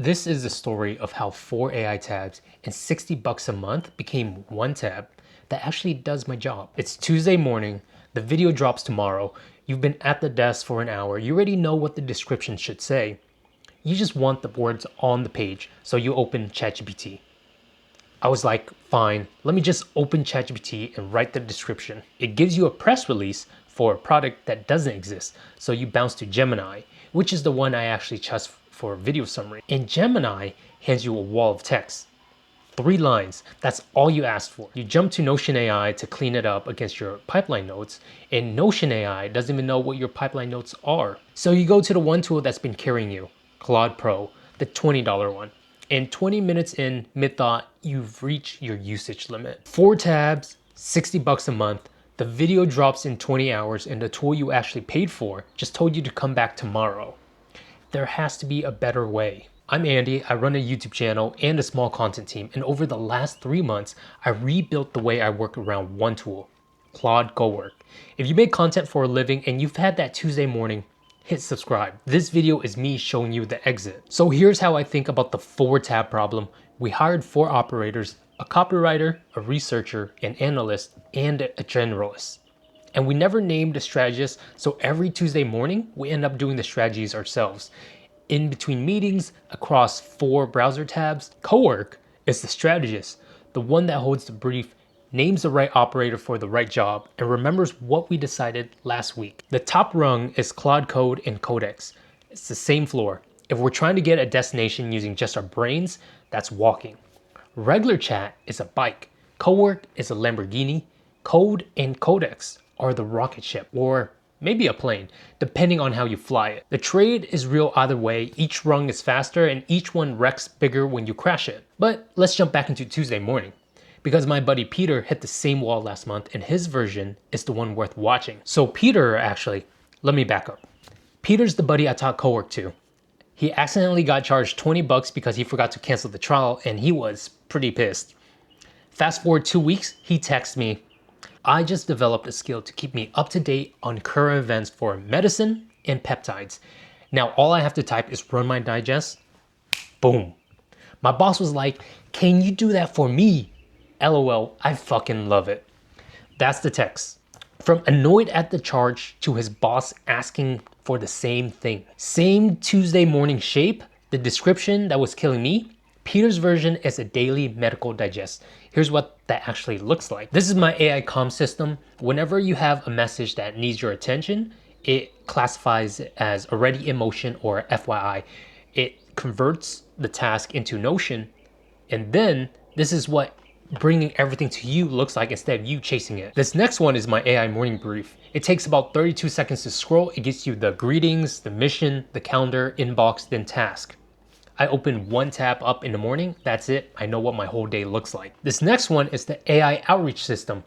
This is the story of how 4 AI tabs and $60 a month became one tab that actually does my job. It's Tuesday morning, the video drops tomorrow, you've been at the desk for an hour, you already know what the description should say. You just want the words on the page, so you open ChatGPT. I was like, fine, let me just open ChatGPT and write the description. It gives you a press release for a product that doesn't exist, so you bounce to Gemini, which is the one I actually trust for video summary. And Gemini hands you a wall of text. 3 lines, that's all you asked for. You jump to Notion AI to clean it up against your pipeline notes, and Notion AI doesn't even know what your pipeline notes are. So you go to the one tool that's been carrying you, Claude Pro, the $20 one. And 20 minutes in, mid-thought, you've reached your usage limit. 4 tabs, $60 a month, the video drops in 20 hours, and the tool you actually paid for just told you to come back tomorrow. There has to be a better way. I'm Andy, I run a YouTube channel and a small content team, and over the last 3 months, I rebuilt the way I work around one tool, Claude Cowork. If you make content for a living and you've had that Tuesday morning, hit subscribe. This video is me showing you the exit. So here's how I think about the 4 tab problem. We hired 4 operators, a copywriter, a researcher, an analyst, and a generalist. And we never named a strategist, so every Tuesday morning, we end up doing the strategies ourselves. In between meetings, across 4 browser tabs, Cowork is the strategist, the one that holds the brief, names the right operator for the right job, and remembers what we decided last week. The top rung is Claude Code and Codex. It's the same floor. If we're trying to get a destination using just our brains, that's walking. Regular chat is a bike. Cowork is a Lamborghini. Code and Codex are the rocket ship, or maybe a plane, depending on how you fly it. The trade is real either way, each rung is faster and each one wrecks bigger when you crash it. But let's jump back into Tuesday morning, because my buddy Peter hit the same wall last month and his version is the one worth watching. So Peter, actually, let me back up. Peter's the buddy I taught Cowork to. He accidentally got charged $20 because he forgot to cancel the trial and he was pretty pissed. Fast forward 2 weeks, he texts me, I just developed a skill to keep me up to date on current events for medicine and peptides. Now all I have to type is run my digest. Boom. My boss was like, can you do that for me? LOL, I fucking love it. That's the text. From annoyed at the charge to his boss asking for the same thing. Same Tuesday morning shape, the description that was killing me. Peter's version is a daily medical digest. Here's what that actually looks like. This is my AI comm system. Whenever you have a message that needs your attention, it classifies it as already in motion or FYI. It converts the task into Notion, and then this is what bringing everything to you looks like instead of you chasing it. This next one is my AI morning brief. It takes about 32 seconds to scroll. It gets you the greetings, the mission, the calendar, inbox, then task. I open 1 tab up in the morning, that's it, I know what my whole day looks like. This next one is the AI outreach system.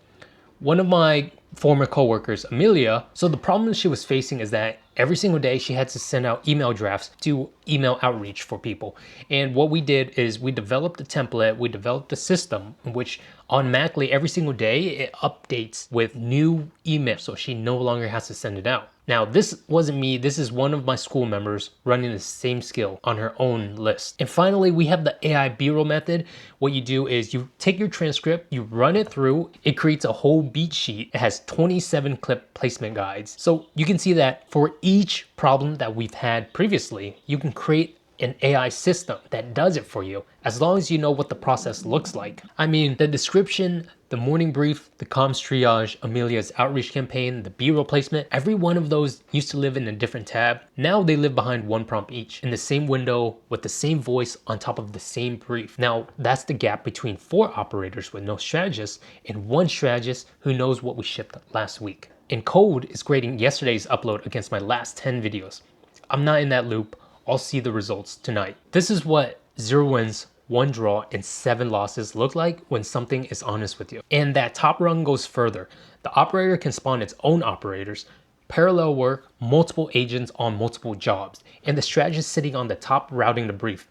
One of my former coworkers, Amelia, so the problem she was facing is that every single day she had to send out email drafts to email outreach for people. And what we did is we developed a template, we developed a system in which automatically every single day it updates with new emails, so she no longer has to send it out. Now, this wasn't me, this is one of my school members running the same skill on her own list. And finally, we have the AI B-roll method. What you do is you take your transcript, you run it through, it creates a whole beat sheet. It has 27 clip placement guides. So you can see that for each problem that we've had previously, you can create an AI system that does it for you, as long as you know what the process looks like. I mean, the description, the morning brief, the comms triage, Amelia's outreach campaign, the B-roll placement, every one of those used to live in a different tab. Now they live behind 1 prompt each, in the same window, with the same voice on top of the same brief. Now, that's the gap between 4 operators with no strategist and 1 strategist who knows what we shipped last week. And Code is grading yesterday's upload against my last 10 videos. I'm not in that loop. I'll see the results tonight. This is what 0 wins, 1 draw, and 7 losses look like when something is honest with you. And that top rung goes further. The operator can spawn its own operators, parallel work, multiple agents on multiple jobs, and the strategist sitting on the top routing the brief.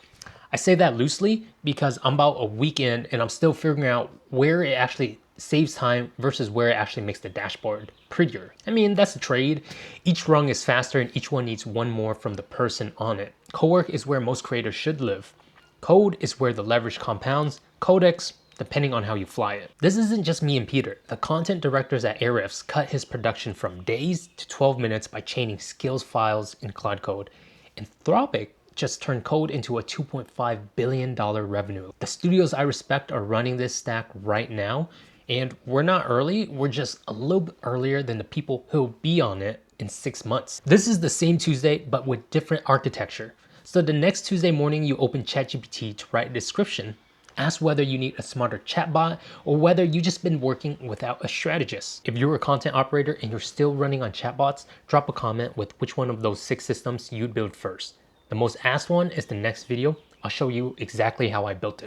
I say that loosely because I'm about a week in and I'm still figuring out where it actually saves time versus where it actually makes the dashboard prettier. I mean, that's a trade. Each rung is faster and each one needs 1 more from the person on it. Cowork is where most creators should live. Code is where the leverage compounds. Codex, depending on how you fly it. This isn't just me and Peter. The content directors at Ahrefs cut his production from days to 12 minutes by chaining skills files in Claude Code. Anthropic just turned code into a $2.5 billion revenue. The studios I respect are running this stack right now, and we're not early, we're just a little bit earlier than the people who'll be on it in 6 months. This is the same Tuesday, but with different architecture. So the next Tuesday morning, you open ChatGPT to write a description, ask whether you need a smarter chatbot or whether you just been working without a strategist. If you're a content operator and you're still running on chatbots, drop a comment with which one of those 6 systems you'd build first. The most asked one is the next video. I'll show you exactly how I built it.